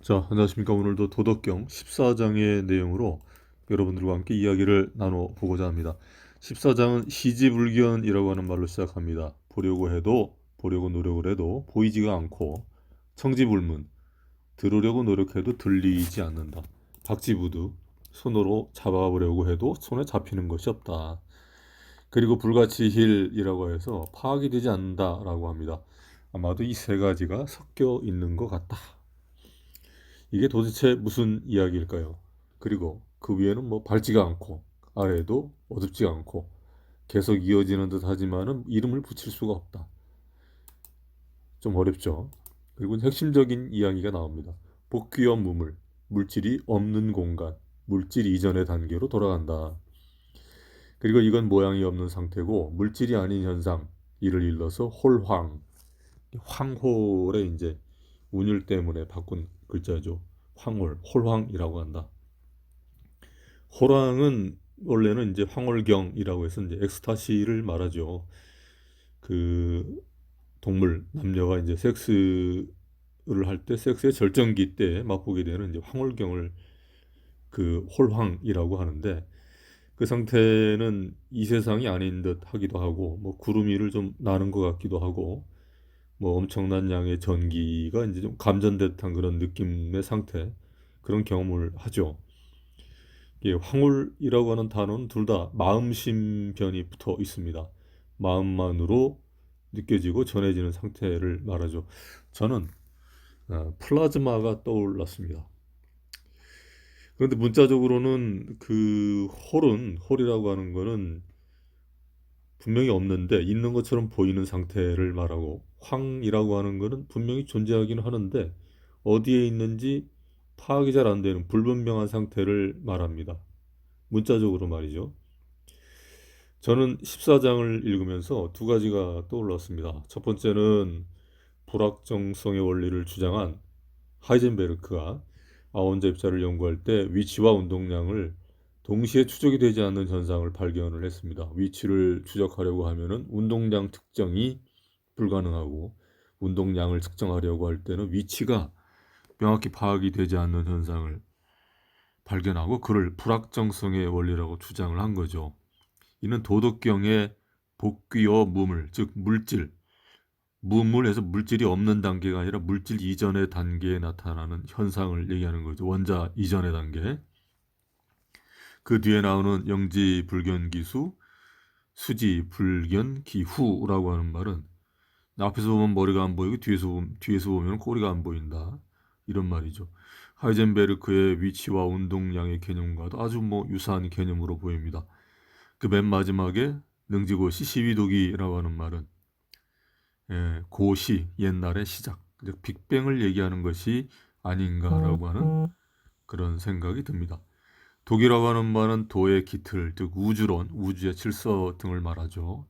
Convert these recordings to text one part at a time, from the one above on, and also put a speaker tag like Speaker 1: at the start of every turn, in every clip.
Speaker 1: 자, 안녕하십니까. 오늘도 도덕경 14장의 내용으로 여러분들과 함께 이야기를 나눠보고자 합니다. 14장은 시지불견이라고 하는 말로 시작합니다. 보려고 해도, 보려고 노력을 해도 보이지가 않고, 청지불문, 들으려고 노력해도 들리지 않는다. 박지부두, 손으로 잡아보려고 해도 손에 잡히는 것이 없다. 그리고 불가치힐이라고 해서 파악이 되지 않는다라고 합니다. 아마도 이 세 가지가 섞여 있는 것 같다. 이게 도대체 무슨 이야기일까요? 그리고 그 위에는 뭐 밝지가 않고 아래에도 어둡지가 않고 계속 이어지는 듯 하지만은 이름을 붙일 수가 없다. 좀 어렵죠? 그리고 핵심적인 이야기가 나옵니다. 복귀형 무물, 물질이 없는 공간, 물질 이전의 단계로 돌아간다. 그리고 이건 모양이 없는 상태고 물질이 아닌 현상, 이를 일러서 홀황, 황홀의 이제 운율 때문에 바꾼 글자죠. 황홀, 홀황이라고 한다. 호랑은 원래는 이제 황홀경이라고 해서 이제 엑스타시를 말하죠. 그 동물 남녀가 이제 섹스를 할 때 섹스의 절정기 때 맛보게 되는 이제 황홀경을 그 홀황이라고 하는데 그 상태는 이 세상이 아닌 듯 하기도 하고 뭐 구름 위를 좀 나는 것 같기도 하고 뭐 엄청난 양의 전기가 이제 좀 감전된 듯한 그런 느낌의 상태 그런 경험을 하죠. 예, 황홀이라고 하는 단어는 둘 다 마음심변이 붙어 있습니다. 마음만으로 느껴지고 전해지는 상태를 말하죠. 저는 플라즈마가 떠올랐습니다. 그런데 문자적으로는 그 홀이라고 하는 거는 분명히 없는데 있는 것처럼 보이는 상태를 말하고 황이라고 하는 거는 분명히 존재하기는 하는데 어디에 있는지 파악이 잘 안 되는 불분명한 상태를 말합니다. 문자적으로 말이죠. 저는 14장을 읽으면서 두 가지가 떠올랐습니다. 첫 번째는 불확정성의 원리를 주장한 하이젠베르크가 아원자 입자를 연구할 때 위치와 운동량을 동시에 추적이 되지 않는 현상을 발견을 했습니다. 위치를 추적하려고 하면은 운동량 특정이 불가능하고 운동량을 측정하려고 할 때는 위치가 명확히 파악이 되지 않는 현상을 발견하고 그를 불확정성의 원리라고 주장을 한 거죠. 이는 도덕경의 복귀어 무물, 즉 물질, 무물에서 물질이 없는 단계가 아니라 물질 이전의 단계에 나타나는 현상을 얘기하는 거죠. 원자 이전의 단계. 그 뒤에 나오는 영지불견기수, 수지불견기후라고 하는 말은 앞에서 보면 머리가 안 보이고 뒤에서 보면 꼬리가 안 보인다. 이런 말이죠. 하이젠베르크의 위치와 운동량의 개념과도 아주 뭐 유사한 개념으로 보입니다. 그 맨 마지막에 능지고시 시위도기라고 하는 말은 고시 옛날의 시작, 즉 빅뱅을 얘기하는 것이 아닌가라고 하는 그런 생각이 듭니다. 독이라고 하는 말은 도의 기틀, 즉 우주론, 우주의 질서 등을 말하죠.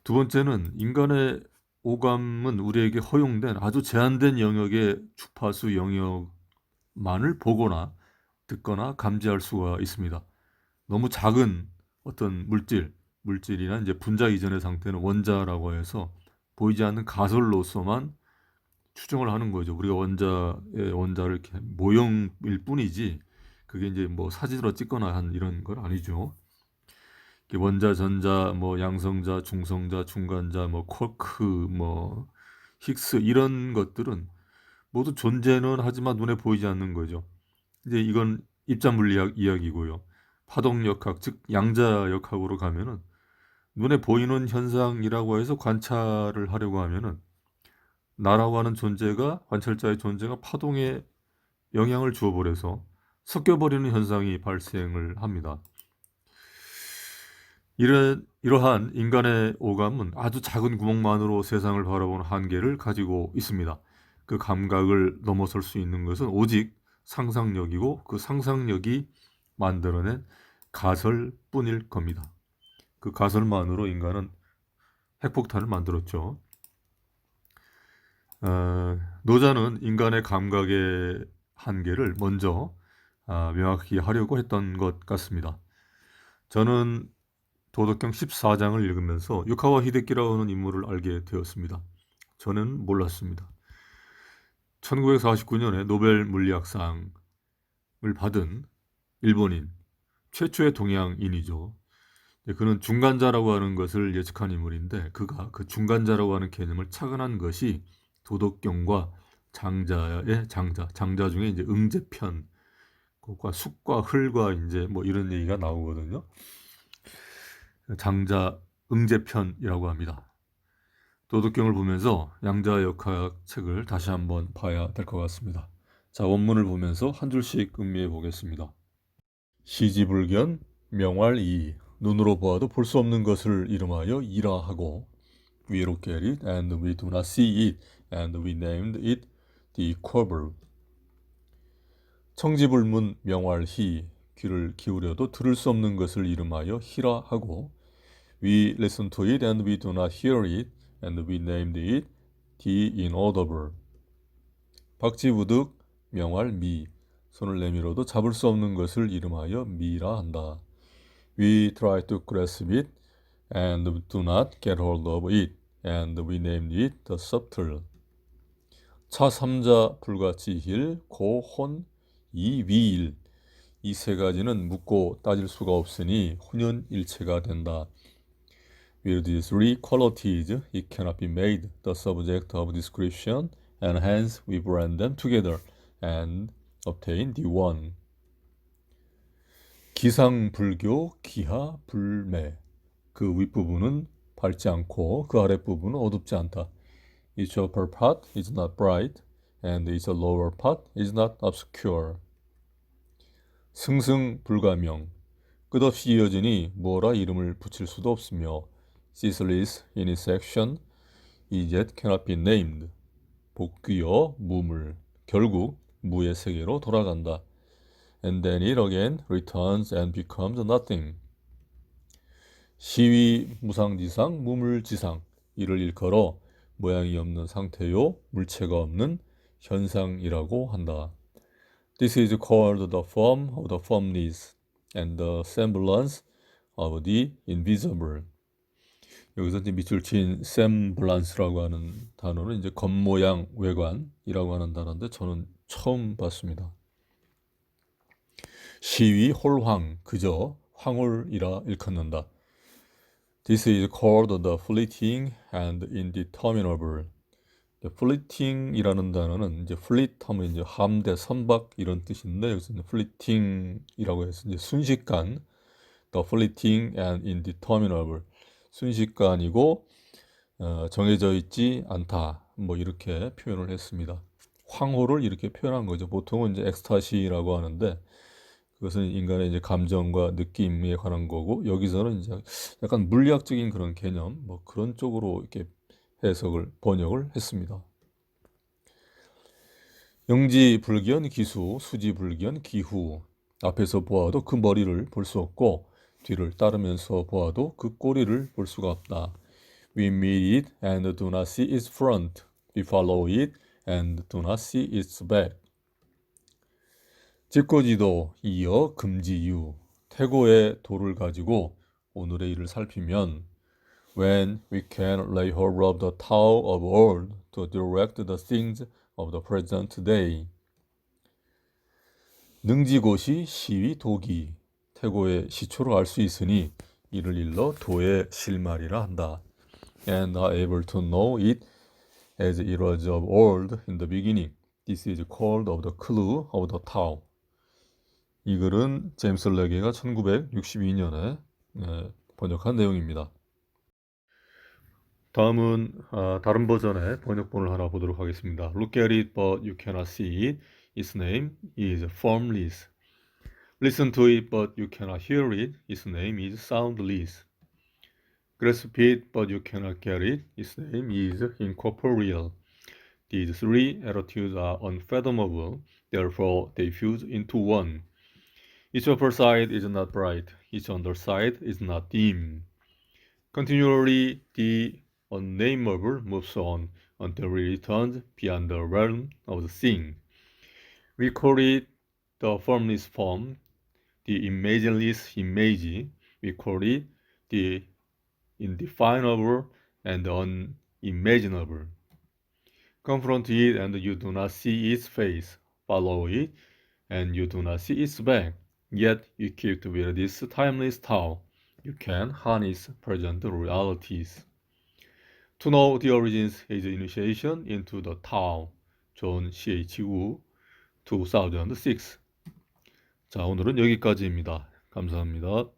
Speaker 1: 두 번째는 인간의 오감은 우리에게 허용된 아주 제한된 영역의 주파수 영역만을 보거나 듣거나 감지할 수가 있습니다. 너무 작은 어떤 물질이나 이제 분자 이전의 상태는 원자라고 해서 보이지 않는 가설로서만 추정을 하는 거죠. 우리가 원자를 이렇게 모형일 뿐이지 그게 이제 뭐 사진으로 찍거나 한 이런 건 아니죠. 원자, 전자, 뭐 양성자, 중성자, 중간자, 뭐 쿼크, 뭐 힉스 이런 것들은 모두 존재는 하지만 눈에 보이지 않는 거죠. 이제 이건 입자물리학 이야기고요. 파동역학, 즉 양자역학으로 가면은 눈에 보이는 현상이라고 해서 관찰을 하려고 하면은 나라고 하는 존재가 관찰자의 존재가 파동에 영향을 주어버려서 섞여버리는 현상이 발생을 합니다. 이러한 인간의 오감은 아주 작은 구멍만으로 세상을 바라보는 한계를 가지고 있습니다. 그 감각을 넘어설 수 있는 것은 오직 상상력이고 그 상상력이 만들어낸 가설뿐일 겁니다. 그 가설만으로 인간은 핵폭탄을 만들었죠. 노자는 인간의 감각의 한계를 먼저 명확히 하려고 했던 것 같습니다. 저는 도덕경 14장을 읽으면서 유카와 히데키라고 하는 인물을 알게 되었습니다. 저는 몰랐습니다. 1949년에 노벨 물리학상을 받은 일본인 최초의 동양인이죠. 그는 중간자라고 하는 것을 예측한 인물인데 그가 그 중간자라고 하는 개념을 착안한 것이 도덕경과 장자의 장자 중에 이제 응제편, 그과 숫과 흘과 이제 뭐 이런 얘기가 나오거든요. 장자 응제편이라고 합니다. 도덕경을 보면서 양자역학 책을 다시 한번 봐야 될 것 같습니다. 자, 원문을 보면서 한 줄씩 음미해 보겠습니다. 시지불견 명활이 눈으로 보아도 볼 수 없는 것을 이름하여 이라하고 We look at it and we do not see it and we named it the equable. 청지불문 명활히 귀를 기울여도 들을 수 없는 것을 이름하여 희라하고 We listen to it and we do not hear it and we named it the inaudible. 박지부득 명활미 손을 내밀어도 잡을 수 없는 것을 이름하여 미라 한다. We try to grasp it and do not get hold of it and we named it the subtle. 차삼자 불가지힐 고혼 이위일 이 세 가지는 묻고 따질 수가 없으니 혼연일체가 된다. With these three qualities, it cannot be made the subject of description, and hence we blend them together and obtain the one. 기상불교 기하불매 그 윗부분은 밝지 않고 그 아랫부분은 어둡지 않다. Its upper part is not bright and its lower part is not obscure. 승승불가명 끝없이 이어지니 뭐라 이름을 붙일 수도 없으며 ceaseless in its action is yet cannot be named. 복귀어 무물 결국 무의 세계로 돌아간다. And then it again returns and becomes nothing. 시위 무상지상 무물지상 이를 일컬어 모양이 없는 상태요 물체가 없는 현상이라고 한다. This is called the form of the formless and the semblance of the invisible. 여기서 이제 밑줄 친 semblance라고 하는 단어는 이제 겉모양 외관이라고 하는 단어인데 저는 처음 봤습니다. 시위 홀황 그저 황홀이라 일컫는다. This is called the fleeting and indeterminable. fleeting이라는 단어는 이제 fleet 하면 이제 함대, 선박 이런 뜻인데 여기서 이제 fleeting이라고 해서 이제 순식간 the fleeting and indeterminable 순식간이고 정해져 있지 않다 뭐 이렇게 표현을 했습니다. 황홀을 이렇게 표현한 거죠. 보통은 이제 엑스타시라고 하는데 그것은 인간의 이제 감정과 느낌에 관한 거고 여기서는 이제 약간 물리학적인 그런 개념 뭐 그런 쪽으로 이렇게 해석을 번역을 했습니다. 영지불견 기수, 수지불견 기후. 앞에서 보아도 그 머리를 볼 수 없고 뒤를 따르면서 보아도 그 꼬리를 볼 수가 없다. We meet it and do not see its front. We follow it and do not see its back. 직고지도 이어 금지유. 태고의 도를 가지고 오늘의 일을 살피면 When we can lay hold of the Tao of old to direct the things of the present day. 능지고시 시위 도기. 태고의 시초를 알 수 있으니 이를 일러 도의 실말이라 한다. And are able to know it as it was of old in the beginning. This is called of the clue of the Tao. 이 글은 제임스 레게가 1962년에 번역한 내용입니다. 다음은 다른 버전의 번역본을 하나 보도록 하겠습니다. Look at it, but you cannot see it. Its name is formless. Listen to it, but you cannot hear it. Its name is soundless. Grasp it, but you cannot get it. Its name is incorporeal. These three attitudes are unfathomable. Therefore, they fuse into one. Each upper side is not bright. Each underside is not dim. Continually, the unnameable moves on until it returns beyond the realm of the seeing. We call it the formless form, the imageless image. We call it the indefinable and unimaginable. Confront it and you do not see its face. Follow it and you do not see its back. Yet you keep to wear this timeless towel. You can harness present realities. To know the origins is initiation into the Tao. 존 C.H. 우 2006. 자, 오늘은 여기까지입니다. 감사합니다.